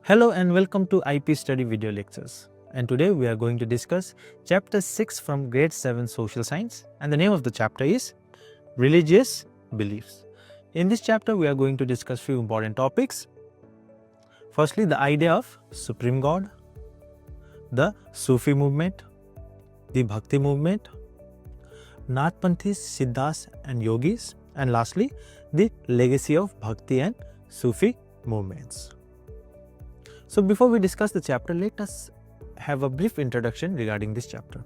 Hello and welcome to IP Study Video Lectures. And today we are going to discuss Chapter 6 from Grade 7 Social Science, and the name of the chapter is Religious Beliefs. In this chapter we are going to discuss few important topics. Firstly, the idea of Supreme God, the Sufi movement, the Bhakti movement, Nathpanthis, Siddhas and Yogis, and lastly, the legacy of Bhakti and Sufi movements. So before we discuss the chapter, let us have a brief introduction regarding this chapter.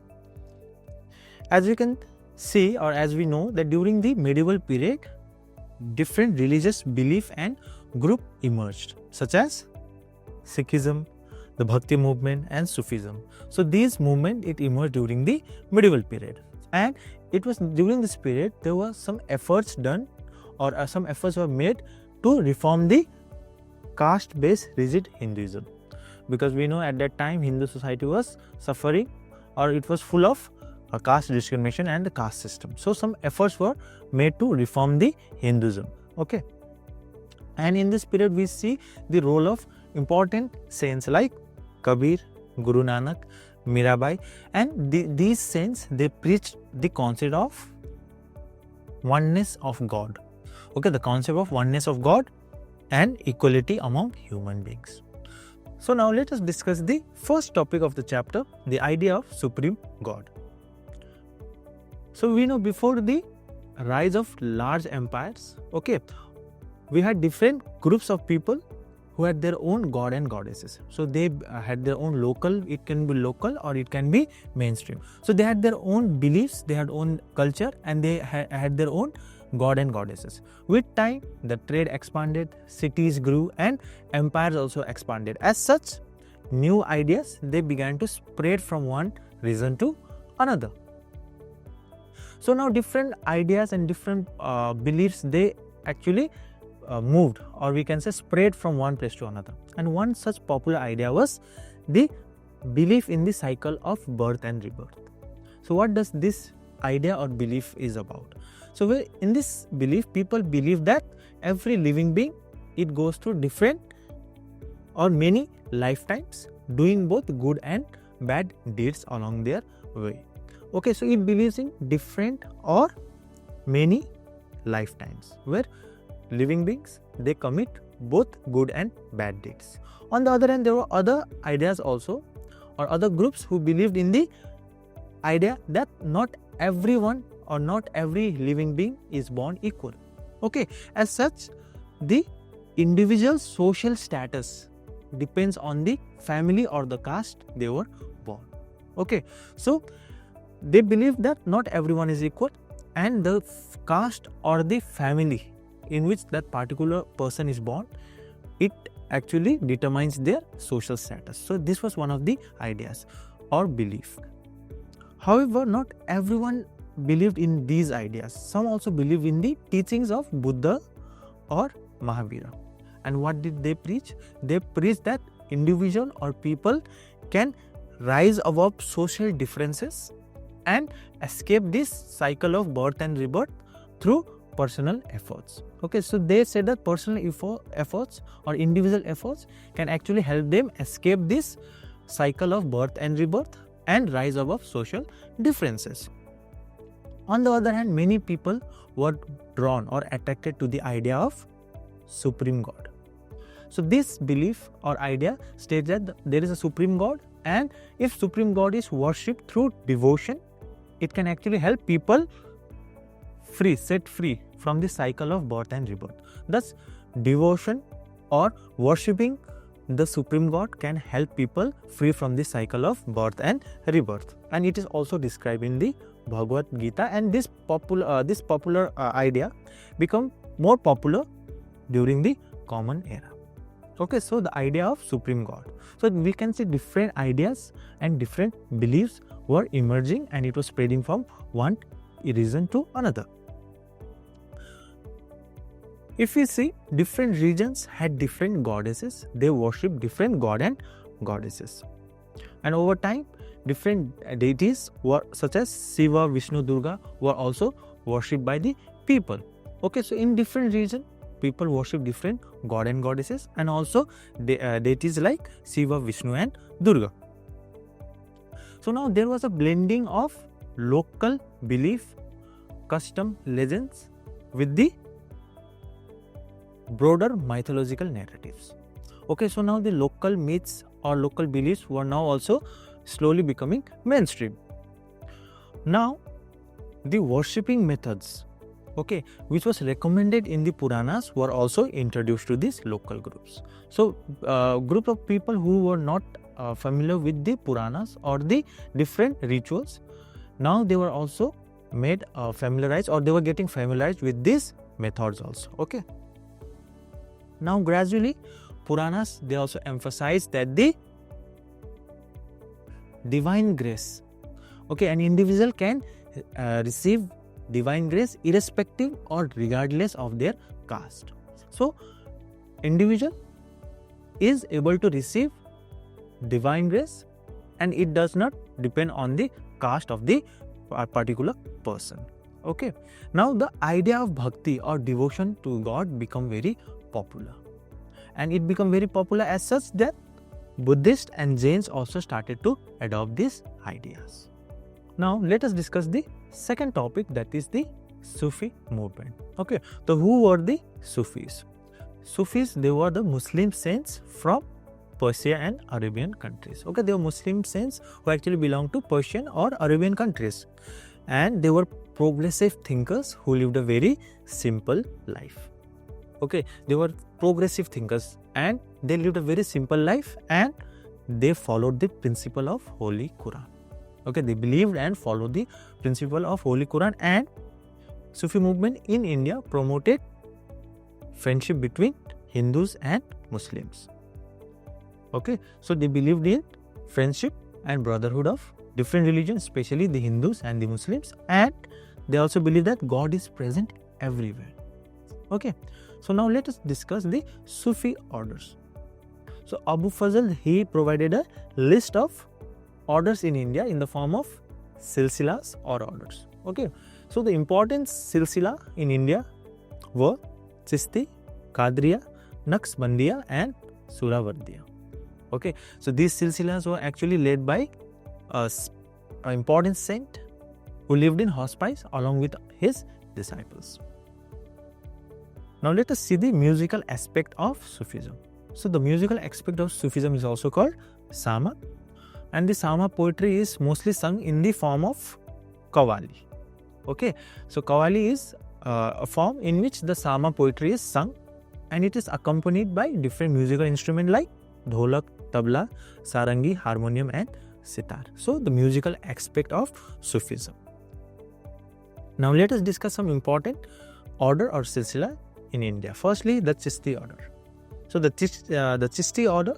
As we can see, or as we know, that during the medieval period, different religious belief and group emerged, such as Sikhism, the Bhakti movement and Sufism. So these movements, it emerged during the medieval period, and it was during this period there were some efforts done, or some efforts were made to reform the caste-based rigid Hinduism, because we know at that time Hindu society was suffering, or it was full of caste discrimination and the caste system. So some efforts were made to reform the Hinduism. Okay, and in this period we see the role of important saints like Kabir, Guru Nanak, Mirabai, and these saints, they preached the concept of oneness of God. Okay, the concept of oneness of God and equality among human beings. So now let us discuss the first topic of the chapter, the idea of Supreme God. So we know before the rise of large empires, okay, we had different groups of people who had their own god and goddesses. So they had their own local, it can be local or it can be mainstream. So they had their own beliefs, they had own culture, and they had their own god and goddesses. With time, the trade expanded, cities grew, and empires also expanded. As such, new ideas, they began to spread from one region to another. So now different ideas and different beliefs, they actually moved, or we can say spread from one place to another. And one such popular idea was the belief in the cycle of birth and rebirth. So what does this idea or belief is about? So in this belief, people believe that every living being, it goes through different or many lifetimes, doing both good and bad deeds along their way. Okay, so it believes in different or many lifetimes where living beings, they commit both good and bad deeds. On the other hand, there were other ideas also, or other groups who believed in the idea that not everyone or not every living being is born equal. Okay, as such, the individual social status depends on the family or the caste they were born. Okay, so they believe that not everyone is equal, and the caste or the family in which that particular person is born, it actually determines their social status. So this was one of the ideas or belief. However, not everyone believed in these ideas. Some also believe in the teachings of Buddha or Mahavira. And what did they preach? They preached that individual or people can rise above social differences and escape this cycle of birth and rebirth through personal efforts. Okay, so they said that personal efforts or individual efforts can actually help them escape this cycle of birth and rebirth and rise above social differences. On the other hand, many people were drawn or attracted to the idea of Supreme God. So this belief or idea states that there is a Supreme God, and if Supreme God is worshipped through devotion, it can actually help people set free from the cycle of birth and rebirth. Thus, devotion or worshipping the Supreme God can help people free from the cycle of birth and rebirth. And it is also described in the Bhagavad Gita, and this popular idea become more popular during the Common Era. Okay, so the idea of Supreme God. So we can see different ideas and different beliefs were emerging, and it was spreading from one region to another. If we see, different regions had different goddesses, they worship different god and goddesses. And over time, different deities were such as Shiva, Vishnu, Durga were also worshipped by the people. Okay, so in different regions, people worship different god and goddesses, and also deities like Shiva, Vishnu and Durga. So now there was a blending of local belief, custom, legends with the broader mythological narratives. Okay, so now the local myths or local beliefs were now also slowly becoming mainstream. Now the worshipping methods, okay, which was recommended in the Puranas, were also introduced to these local groups. So group of people who were not familiar with the Puranas or the different rituals, now they were also made familiarized, or they were getting familiarized with these methods also. Okay, now gradually Puranas, they also emphasize that the divine grace, okay, an individual can receive divine grace irrespective or regardless of their caste. So individual is able to receive divine grace, and it does not depend on the caste of the particular person. Okay, now the idea of bhakti or devotion to God become very popular, and it became very popular as such that Buddhists and Jains also started to adopt these ideas. Now let us discuss the second topic, that is the Sufi movement. Okay, so who were the Sufis? Sufis, they were the Muslim saints from Persia and Arabian countries. Okay, they were Muslim saints who actually belonged to Persian or Arabian countries, and they were progressive thinkers who lived a very simple life. Okay, they were progressive thinkers and they lived a very simple life, and they followed the principle of Holy Quran. Okay, they believed and followed the principle of Holy Quran, and Sufi movement in India promoted friendship between Hindus and Muslims. Okay, so they believed in friendship and brotherhood of different religions, especially the Hindus and the Muslims, and they also believe that God is present everywhere. Okay, so now let us discuss the Sufi orders. So Abu Fazl, he provided a list of orders in India in the form of silsilas or orders. Okay, so the important silsila in India were Chisti, Qadriya, Naqshbandiya and Surawardiya. Okay, so these silsilas were actually led by an important saint who lived in hospice along with his disciples. Now let us see the musical aspect of Sufism. So the musical aspect of Sufism is also called Sama, and the Sama poetry is mostly sung in the form of Qawwali. Okay, so Qawwali is a form in which the Sama poetry is sung, and it is accompanied by different musical instruments like dholak, tabla, sarangi, harmonium and sitar. So the musical aspect of Sufism. Now let us discuss some important order or silsila in India. Firstly, the Chisti order. So the Chisti order,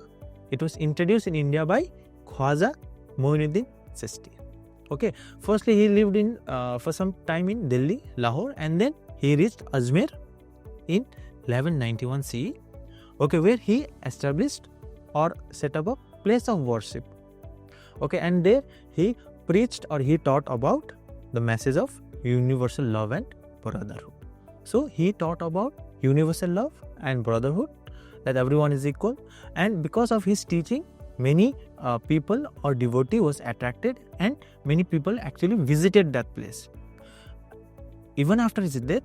it was introduced in India by Khwaja Moinuddin Chisti. Okay, firstly he lived in for some time in Delhi, Lahore, and then he reached Ajmer in 1191 CE. Okay, where he established or set up a place of worship. Okay, and there he preached or he taught about the message of universal love and brotherhood. So he taught about universal love and brotherhood, that everyone is equal, and because of his teaching, many people or devotee was attracted, and many people actually visited that place. Even after his death,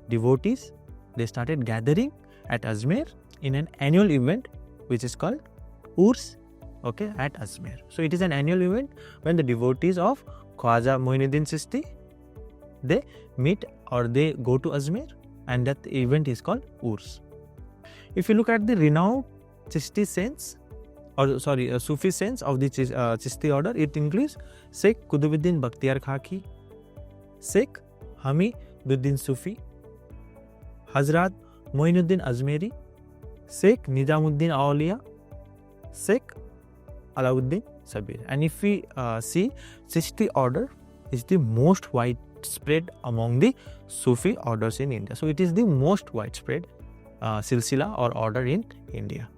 devotees, they started gathering at Ajmer in an annual event which is called Urs, okay, at Ajmer. So it is an annual event when the devotees of Khwaja Moinuddin Chisti, they meet or they go to Ajmer, and that event is called Urs. If you look at the renowned Chisti saints, Sufi saints of the Chisti order, it includes Sheikh Qutubuddin Bakhtiyar Khaki, Sheikh Hamiduddin Sufi, Hazrat Moinuddin Ajmeri, Sheikh Nizamuddin Auliya, Sheikh Alauddin Sabir. And if we see, Chisti order is the most widespread among the Sufi orders in India. So it is the most widespread silsila or order in India.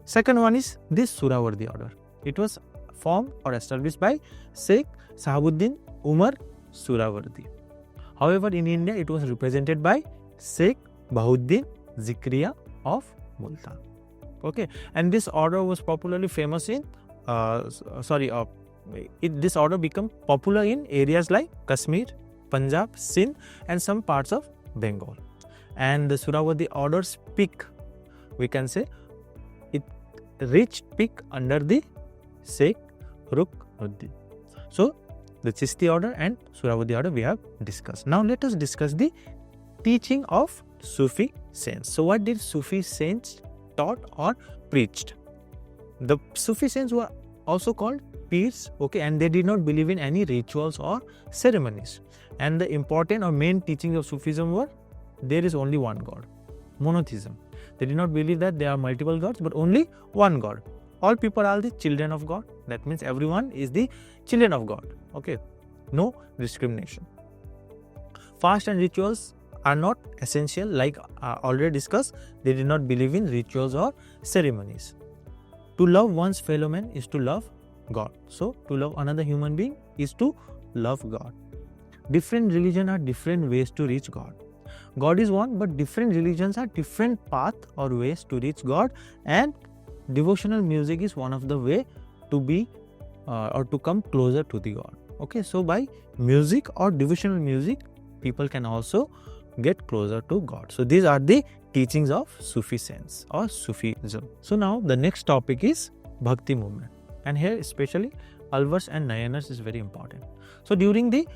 Second one is this Surawardi order. It was formed or established by Sheikh Sahabuddin Umar Surawardi. However, in India it was represented by Sheikh Bahuddin Zikriya of Multan. Okay, and this order was popularly famous in this order became popular in areas like Kashmir, Punjab, Sindh and some parts of Bengal. And the Suhrawardi order's peak, we can say, it reached peak under the Sheikh Ruknuddin. So, the Chishti order and Suhrawardi order we have discussed. Now, let us discuss the teaching of Sufi saints. So, what did Sufi saints taught or preached? The Sufi saints were also called peers, okay, and they did not believe in any rituals or ceremonies. And the important or main teachings of Sufism were there is only one God, monotheism. They did not believe that there are multiple gods, but only one God. All people are the children of God. That means everyone is the children of God. Okay, no discrimination. Fast and rituals are not essential, like already discussed. They did not believe in rituals or ceremonies. To love one's fellow man is to love God. So, to love another human being is to love God. Different religions are different ways to reach God. God is one, but different religions are different paths or ways to reach God, and devotional music is one of the way to be or to come closer to the God. Okay, so by music or devotional music, people can also get closer to God. So these are the teachings of Sufi saints or Sufism. So now the next topic is Bhakti movement, and here especially Alvars and Nayanars is very important. So during the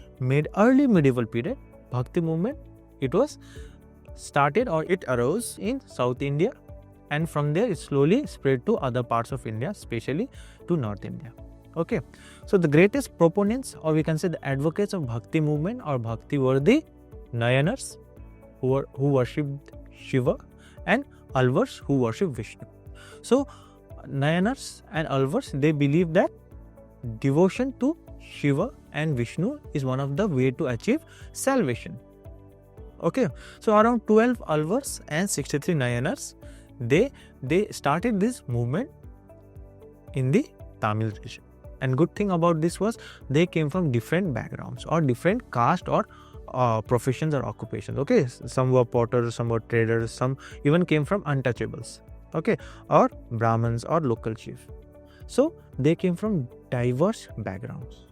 early medieval period, Bhakti movement, it was started or it arose in South India, and from there it slowly spread to other parts of India, especially to North India. Okay, so the greatest proponents, or we can say the advocates of Bhakti movement or Bhakti, were the Nayanars, who worshipped Shiva, and Alvars, who worshipped Vishnu. So Nayanars and Alvars, they believe that devotion to Shiva and Vishnu is one of the way to achieve salvation. Okay, so around 12 Alvars and 63 Nayanars, they started this movement in the Tamil region. And good thing about this was they came from different backgrounds or different caste or professions or occupations. Okay, some were potters, some were traders, some even came from untouchables, okay, or Brahmins or local chiefs. So they came from diverse backgrounds.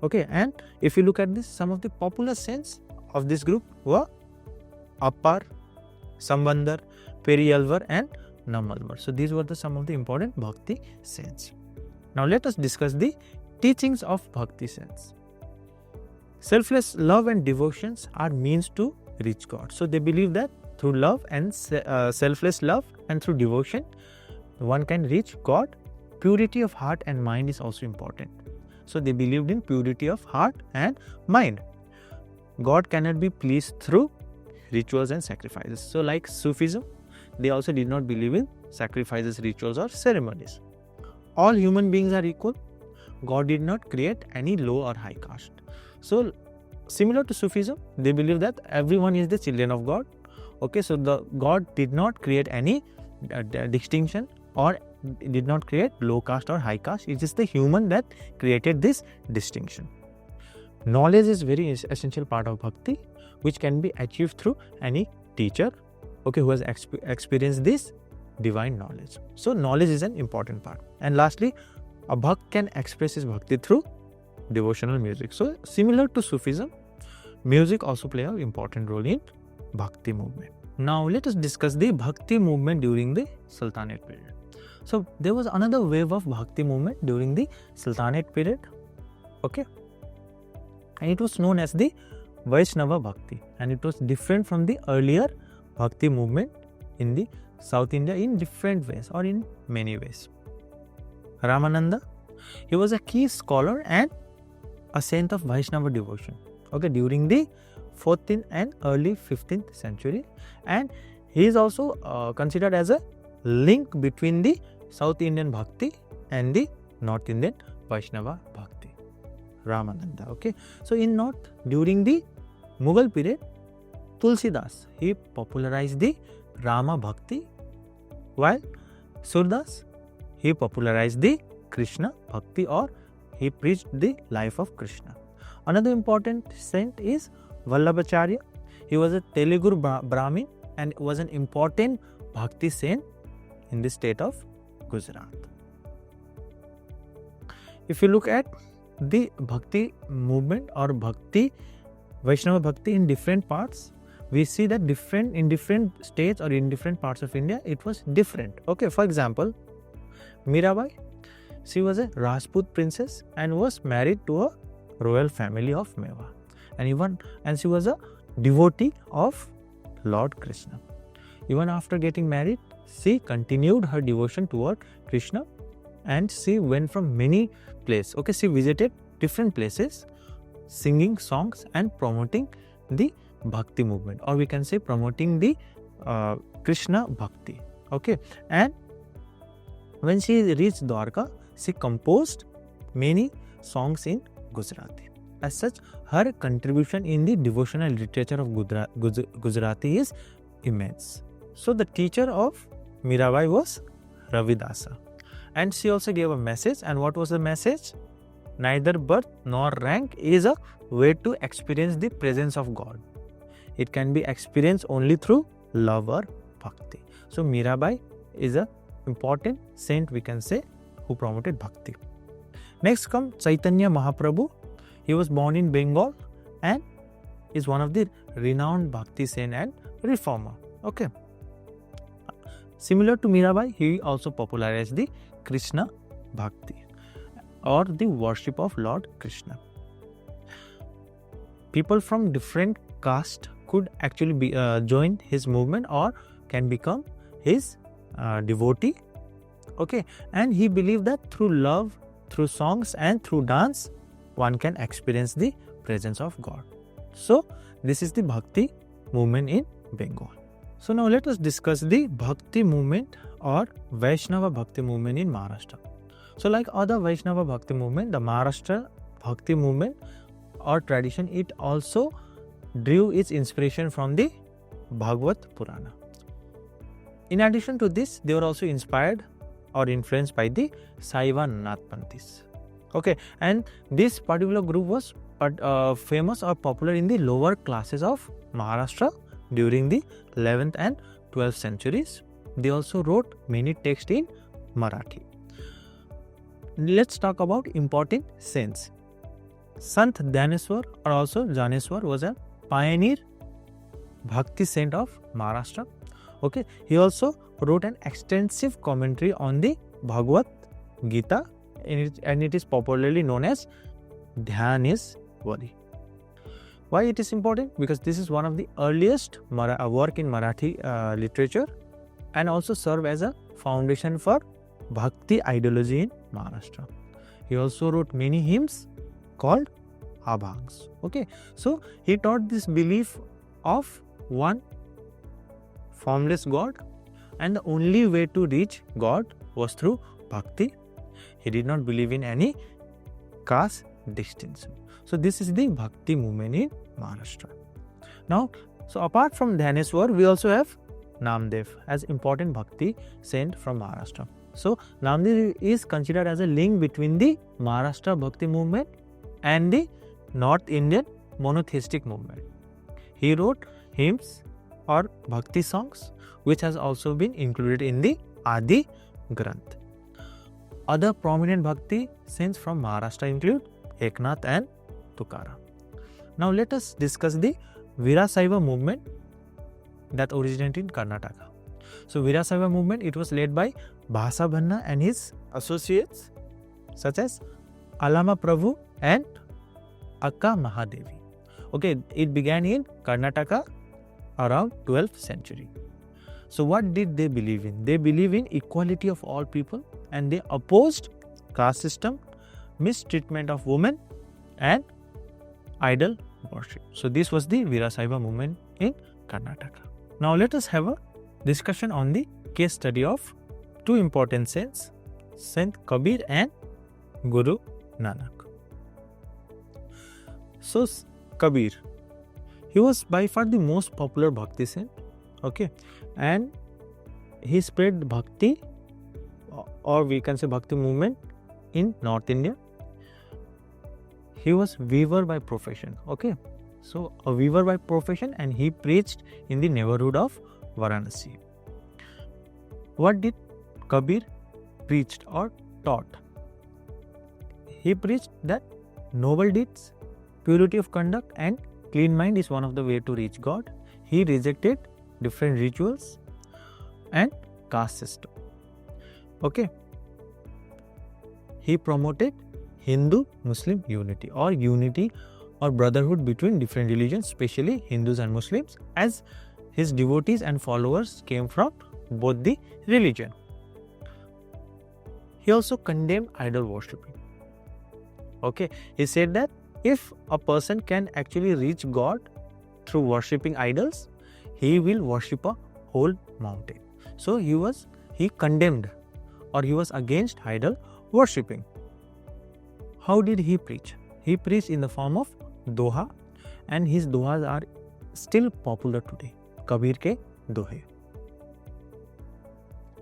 Okay, and if you look at this, some of the popular saints of this group were Appar, Sambandar, Periyalvar and Nammalvar. So these were some of the important Bhakti saints. Now let us discuss the teachings of Bhakti saints. Selfless love and devotions are means to reach God. So they believe that through love and selfless love and through devotion, one can reach God. Purity of heart and mind is also important. So they believed in purity of heart and mind. God cannot be pleased through rituals and sacrifices. So like Sufism, they also did not believe in sacrifices, rituals or ceremonies. All human beings are equal. God did not create any low or high caste. So similar to Sufism, they believe that everyone is the children of God. Okay, so the God did not create any distinction or did not create low caste or high caste. It is the human that created this distinction. Knowledge is very essential part of Bhakti, which can be achieved through any teacher, okay, who has experienced this divine knowledge. So knowledge is an important part. And lastly, a Bhakt can express his Bhakti through devotional music. So similar to Sufism, music also play an important role in Bhakti movement. Now let us discuss the Bhakti movement during the Sultanate period. So there was another wave of Bhakti movement during the Sultanate period, okay, and it was known as the Vaishnava Bhakti, and it was different from the earlier Bhakti movement in the South India in different ways or in many ways. Ramananda, he was a key scholar and a saint of Vaishnava devotion, okay, during the 14th and early 15th century, and he is also considered as a link between the South Indian Bhakti and the North Indian Vaishnava Bhakti. Ramananda, okay. So in North, during the Mughal period, Tulsidas, he popularized the Rama Bhakti, while Surdas, he popularized the Krishna Bhakti, or he preached the life of Krishna. Another important saint is Vallabhacharya. He was a Telugu Brahmin and was an important Bhakti saint in the state of Gujarat. If you look at the Bhakti movement or Bhakti, Vaishnava Bhakti in different parts, we see that in different states or in different parts of India, it was different. Okay, for example, Mirabai, she was a Rajput princess and was married to a royal family of Meva. And she was a devotee of Lord Krishna. Even after getting married, she continued her devotion toward Krishna and she went from many places. Okay, she visited different places, singing songs and promoting the Bhakti movement, or we can say promoting the Krishna Bhakti. Okay, and when she reached Dwarka, she composed many songs in Gujarati. As such, her contribution in the devotional literature of Gujarati is immense. So the teacher of Mirabai was Ravidasa, and she also gave a message. And what was the message? Neither birth nor rank is a way to experience the presence of God. It can be experienced only through love or bhakti. So Mirabai is an important saint, we can say, who promoted bhakti. Next comes Chaitanya Mahaprabhu. He was born in Bengal and is one of the renowned bhakti saint and reformer. Okay. Similar to Mirabai, he also popularized the Krishna Bhakti or the worship of Lord Krishna. People from different caste could actually join his movement or can become his devotee. Okay, and he believed that through love, through songs and through dance, one can experience the presence of God. So this is the Bhakti movement in Bengal. So now let us discuss the Bhakti movement or Vaishnava Bhakti movement in Maharashtra. So like other Vaishnava Bhakti movement, the Maharashtra Bhakti movement or tradition, it also drew its inspiration from the Bhagavad Purana. In addition to this, they were also inspired or influenced by the Saiva Nathpanthis. Okay, and this particular group was famous or popular in the lower classes of Maharashtra during the 11th and 12th centuries. They also wrote many texts in Marathi. Let's talk about important saints. Sant Dhyaneswar or also Janeswar was a pioneer Bhakti saint of Maharashtra. Okay, he also wrote an extensive commentary on the Bhagavad Gita and it is popularly known as Dhyaneswari. Why it is important? Because this is one of the earliest work in Marathi literature and also serve as a foundation for Bhakti ideology in Maharashtra. He also wrote many hymns called Abhangs. Okay, so he taught this belief of one formless God and the only way to reach God was through Bhakti. He did not believe in any caste distinction. So this is the Bhakti movement in Maharashtra. Now, so apart from Dhyaneswar, we also have Namdev as important Bhakti saint from Maharashtra. So Namdev is considered as a link between the Maharashtra Bhakti movement and the North Indian monotheistic movement. He wrote hymns or Bhakti songs which has also been included in the Adi Granth. Other prominent Bhakti saints from Maharashtra include Eknath and Tukaram. Now let us discuss the Virasaiva movement that originated in Karnataka. So Virasaiva movement, it was led by Bhasa Bhanna and his associates such as Alama Prabhu and Akka Mahadevi. Okay, it began in Karnataka around 12th century. So what did they believe in? They believe in equality of all people and they opposed caste system, mistreatment of women and idol worship. So this was the Virasaiva movement in Karnataka. Now let us have a discussion on the case study of two important saints, Saint Kabir and Guru Nanak. So Kabir, he was by far the most popular Bhakti saint, okay, and he spread Bhakti or we can say Bhakti movement in North India. He was weaver by profession, okay, So a weaver by profession, and he preached in the neighborhood of Varanasi. What did Kabir preached or taught? He preached that noble deeds, purity of conduct and clean mind is one of the way to reach God. He rejected different rituals and caste system. Okay. He promoted Hindu-Muslim unity or brotherhood between different religions, especially Hindus and Muslims, as his devotees and followers came from both the religion. He also condemned idol worshipping. Okay, he said that if a person can actually reach God through worshipping idols, he will worship a whole mountain. So he condemned, or he was against idol worshipping. How did he preach? He preached in the form of doha, and his dohas are still popular today. Kabir ke dohe.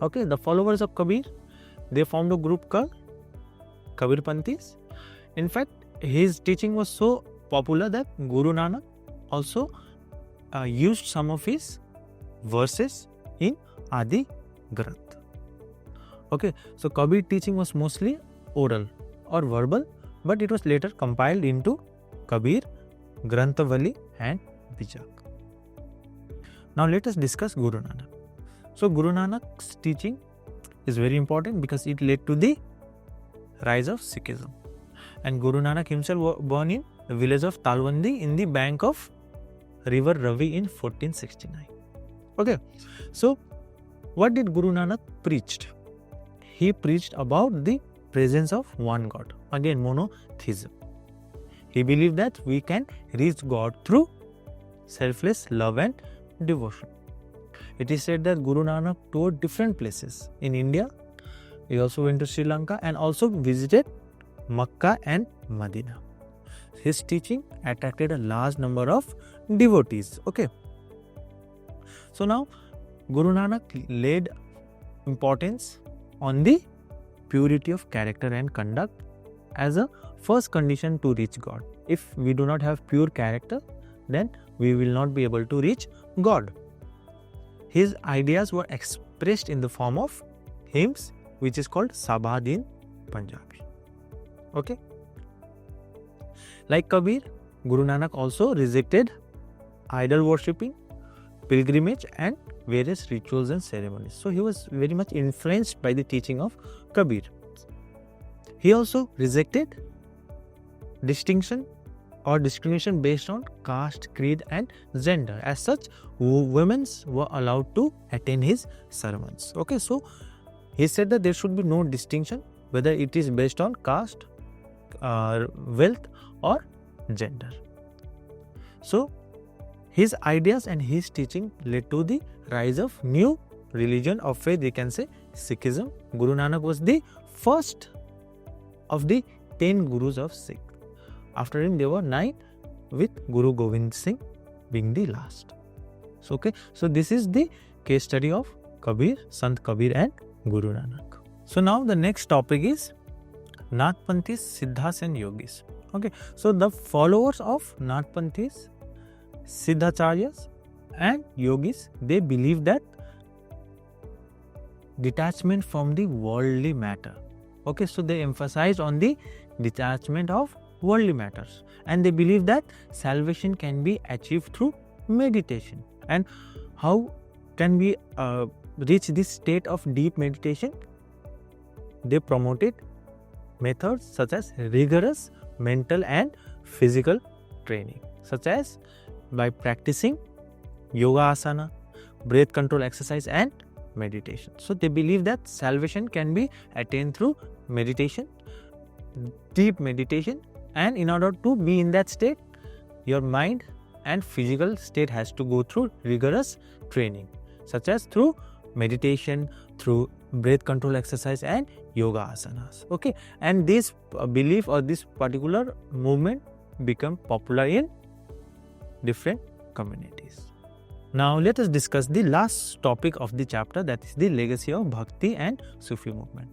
Okay, the followers of Kabir, they formed a group called Kabirpanthis. In fact, his teaching was so popular that Guru Nanak also used some of his verses in Adi Granth. Okay, so Kabir teaching was mostly oral or verbal, but it was later compiled into Kabir, Granthavali and Bijak. Now let us discuss Guru Nanak. So Guru Nanak's teaching is very important because it led to the rise of Sikhism. And Guru Nanak himself was born in the village of Talwandi in the bank of river Ravi in 1469. Okay, so what did Guru Nanak preached? He preached about the presence of one God, again monotheism. He believed that we can reach God through selfless love and devotion. It is said that Guru Nanak toured different places in India. He also went to Sri Lanka and also visited Makkah and Medina. His teaching attracted a large number of devotees. Okay. So now Guru Nanak laid importance on the purity of character and conduct as a first condition to reach God. If we do not have pure character, then we will not be able to reach God. His ideas were expressed in the form of hymns, which is called Sabad in Punjabi. Okay. Like Kabir, Guru Nanak also rejected idol worshipping, pilgrimage and various rituals and ceremonies. So he was very much influenced by the teaching of Kabir. He also rejected distinction or discrimination based on caste, creed and gender. As such, women were allowed to attend his sermons. Okay, so he said that there should be no distinction whether it is based on caste, wealth or gender. So his ideas and his teaching led to the rise of new religion of faith, we can say Sikhism. Guru Nanak was the first of the 10 Gurus of Sikh. After him there were 9, with Guru Gobind Singh being the last. So, okay, so this is the case study of Kabir, Sant Kabir and Guru Nanak. So now the next topic is Nathpanthis, Siddhas and Yogis. Okay, so the followers of Nathpanthis, Siddhacharyas and Yogis, they believe that detachment from the worldly matter. Okay, so they emphasize on the detachment of worldly matters, and they believe that salvation can be achieved through meditation. And how can we reach this state of deep meditation? They promoted methods such as rigorous mental and physical training, such as by practicing yoga asana, breath control exercise and meditation. So they believe that salvation can be attained through meditation, deep meditation, and in order to be in that state, your mind and physical state has to go through rigorous training, such as through meditation, through breath control exercise and yoga asanas. Okay, and this belief or this particular movement become popular in different communities. Now let us discuss the last topic of the chapter, that is the legacy of Bhakti and Sufi movement.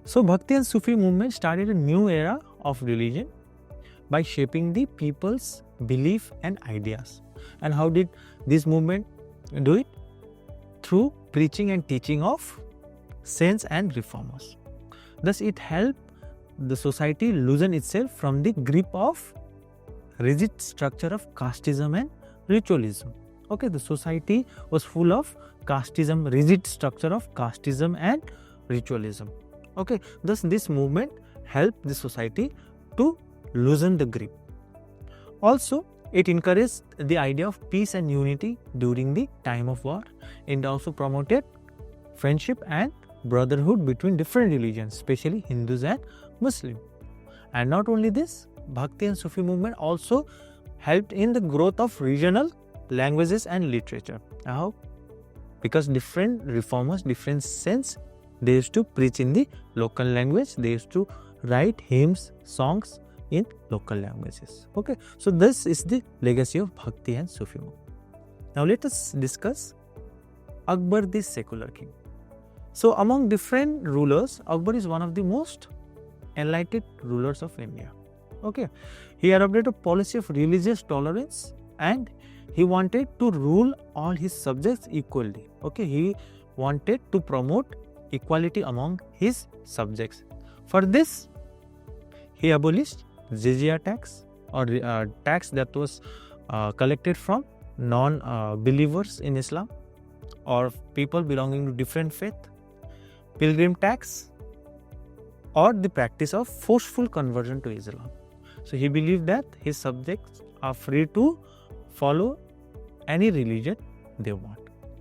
So Bhakti and Sufi movement started a new era of religion by shaping the people's belief and ideas. And how did this movement do it? Through preaching and teaching of saints and reformers. Thus it helped the society loosen itself from the grip of rigid structure of casteism and ritualism. Okay, the society was full of casteism, rigid structure of casteism and ritualism. Okay, thus this movement helped the society to loosen the grip. Also, it encouraged the idea of peace and unity during the time of war. It also promoted friendship and brotherhood between different religions, especially Hindus and Muslims. And not only this, Bhakti and Sufi movement also helped in the growth of regional languages and literature. How? Because different reformers, different saints, they used to preach in the local language, they used to write hymns, songs in local languages. Okay, so this is the legacy of Bhakti and Sufi movement. Now let us discuss Akbar, the secular king. So among different rulers, Akbar is one of the most enlightened rulers of India. Okay, he adopted a policy of religious tolerance and he wanted to rule all his subjects equally. Okay, he wanted to promote equality among his subjects. For this, he abolished jizya tax, or tax that was collected from non-believers in Islam or people belonging to different faith, pilgrim tax, or the practice of forceful conversion to Islam. So he believed that his subjects are free to follow any religion they want.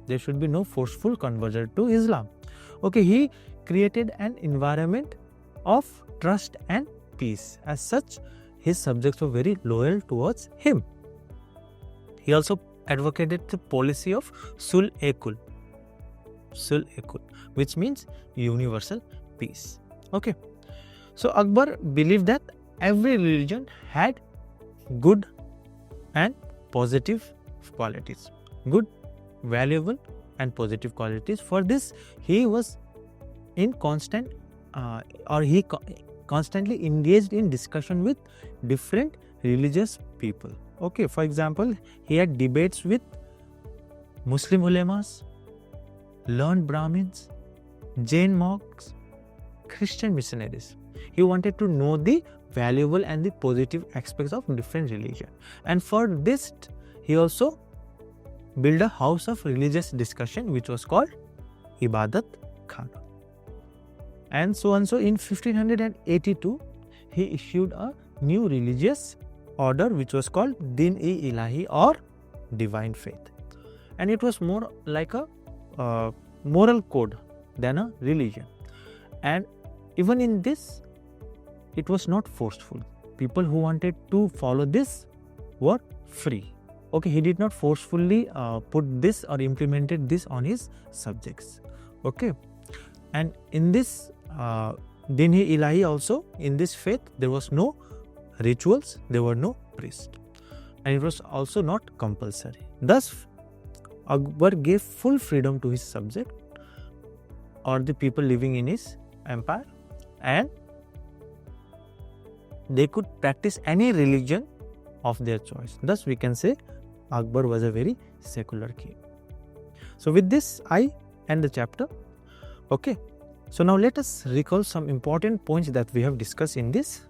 There should be no forceful conversion to Islam. Okay, he created an environment of trust and peace. As such, his subjects were very loyal towards him. He also advocated the policy of sul-e-kul, which means universal peace. Okay, so Akbar believed that every religion had good and positive qualities, good, valuable and positive qualities. For this, he was in constantly engaged in discussion with different religious people. Okay, for example, he had debates with Muslim ulemas, learned Brahmins, Jain monks, Christian missionaries. He wanted to know the valuable and the positive aspects of different religion. And for this, he also built a house of religious discussion which was called Ibadat Khana. And so in 1582, he issued a new religious order which was called Din-e-Ilahi, or divine faith. And it was more like a moral code than a religion. And even in this, it was not forceful. People who wanted to follow this were free. Okay, he did not forcefully put this or implemented this on his subjects. Okay, and in this Din-e-Ilahi also, in this faith, there was no rituals, there were no priests, and it was also not compulsory. Thus, Akbar gave full freedom to his subject or the people living in his empire, and they could practice any religion of their choice. Thus, we can say Akbar was a very secular king. So, with this, I end the chapter. Okay. So, now let us recall some important points that we have discussed in this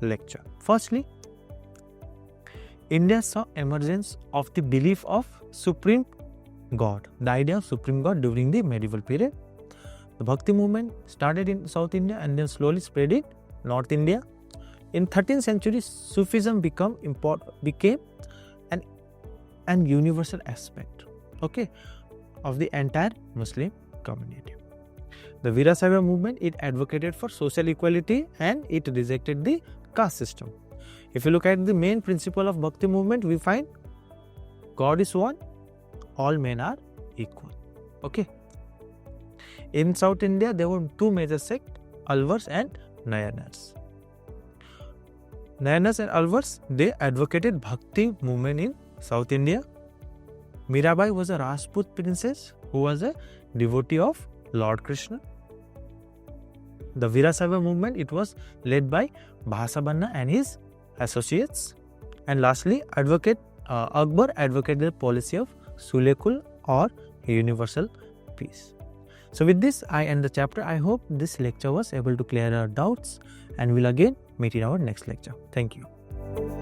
lecture. Firstly, India saw emergence of the belief of Supreme God, the idea of Supreme God during the medieval period. The Bhakti movement started in South India and then slowly spread in North India. In 13th century, Sufism became an universal aspect, okay, of the entire Muslim community. The Virasaiva movement, it advocated for social equality and it rejected the caste system. If you look at the main principle of Bhakti movement, we find God is one, all men are equal. Okay. In South India, there were two major sects, Alvars and Nayanas. Nayanas and Alvars, they advocated Bhakti movement in South India. Mirabai was a Rajput princess who was a devotee of Lord Krishna. The Virasaiva movement, it was led by Bhasabanna and his associates. And lastly, Akbar advocated the policy of Sulekul or universal peace. So with this, I end the chapter. I hope this lecture was able to clear our doubts, and we'll again meet in our next lecture. Thank you.